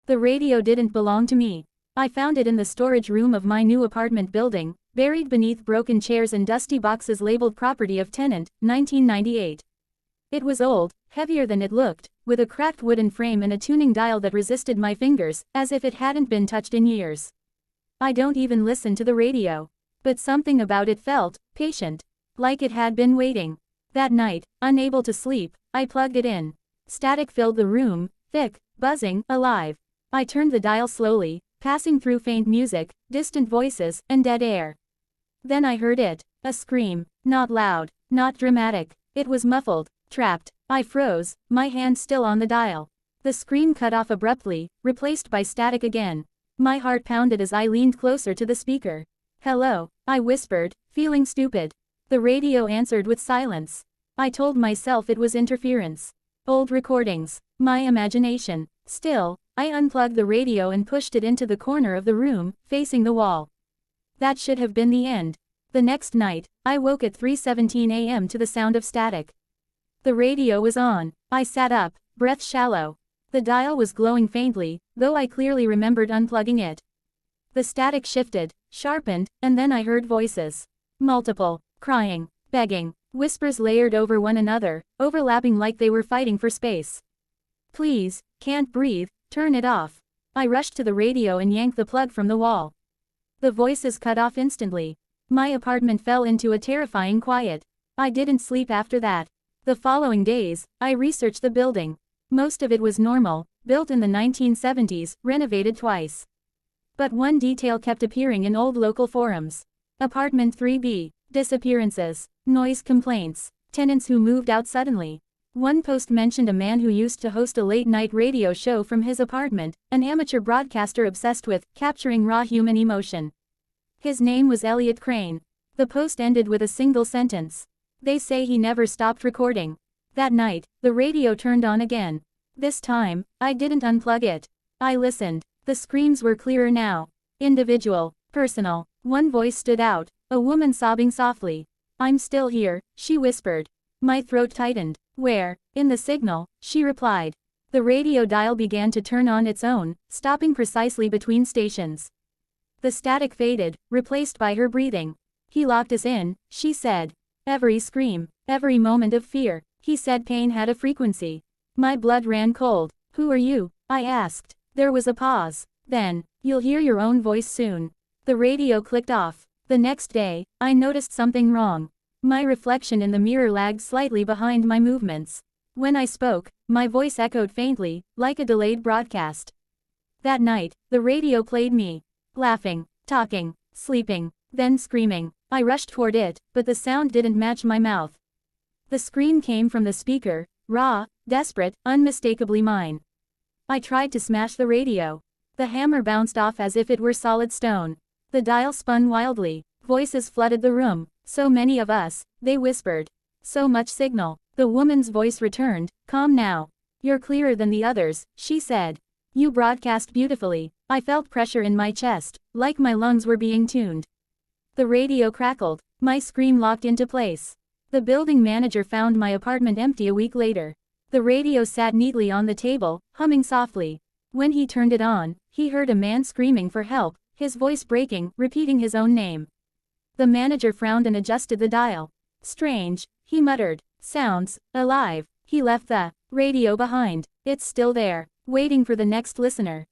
The radio didn't belong to me. I found it in the storage room of my new apartment building, buried beneath broken chairs and dusty boxes labeled property of tenant, 1998. It was old, heavier than it looked, with a cracked wooden frame and a tuning dial that resisted my fingers, as if it hadn't been touched in years. I don't even listen to the radio. But something about it felt patient, like it had been waiting. That night, unable to sleep, I plugged it in. Static filled the room, thick, buzzing, alive. I turned the dial slowly, passing through faint music, distant voices, and dead air. Then I heard it. A scream. Not loud, not dramatic. It was muffled, trapped. I froze, my hand still on the dial. The scream cut off abruptly, replaced by static again. My heart pounded as I leaned closer to the speaker. "Hello," I whispered, feeling stupid. The radio answered with silence. I told myself it was interference. Old recordings. My imagination. Still, I unplugged the radio and pushed it into the corner of the room, facing the wall. That should have been the end. The next night, I woke at 3:17 a.m. to the sound of static. The radio was on. I sat up, breath shallow. The dial was glowing faintly, though I clearly remembered unplugging it. The static shifted, sharpened, and then I heard voices. Multiple. Crying. Begging. Whispers layered over one another, overlapping like they were fighting for space. "Please, can't breathe, turn it off." I rushed to the radio and yanked the plug from the wall. The voices cut off instantly. My apartment fell into a terrifying quiet. I didn't sleep after that. The following days, I researched the building. Most of it was normal, built in the 1970s, renovated twice. But one detail kept appearing in old local forums. Apartment 3B. Disappearances. Noise complaints. Tenants who moved out suddenly. One post mentioned a man who used to host a late-night radio show from his apartment, an amateur broadcaster obsessed with capturing raw human emotion. His name was Elliot Crane. The post ended with a single sentence. "They say he never stopped recording." That night, the radio turned on again. This time, I didn't unplug it. I listened. The screams were clearer now. Individual. Personal. One voice stood out, a woman sobbing softly. "I'm still here," she whispered. My throat tightened. "Where?" "In the signal," she replied. The radio dial began to turn on its own, stopping precisely between stations. The static faded, replaced by her breathing. "He locked us in," she said. "Every scream, every moment of fear." He said pain had a frequency. My blood ran cold. "Who are you?" I asked. There was a pause. Then, "You'll hear your own voice soon." The radio clicked off. The next day, I noticed something wrong. My reflection in the mirror lagged slightly behind my movements. When I spoke, my voice echoed faintly, like a delayed broadcast. That night, the radio played me. Laughing, talking, sleeping, then screaming. I rushed toward it, but the sound didn't match my mouth. The scream came from the speaker, raw, desperate, unmistakably mine. I tried to smash the radio. The hammer bounced off as if it were solid stone. The dial spun wildly. Voices flooded the room. "So many of us," they whispered. "So much signal." The woman's voice returned, calm now. "You're clearer than the others," she said. "You broadcast beautifully." I felt pressure in my chest, like my lungs were being tuned. The radio crackled. My scream locked into place. The building manager found my apartment empty a week later. The radio sat neatly on the table, humming softly. When he turned it on, he heard a man screaming for help, his voice breaking, repeating his own name. The manager frowned and adjusted the dial. "Strange," he muttered. "Sounds alive." He left the radio behind. It's still there, waiting for the next listener.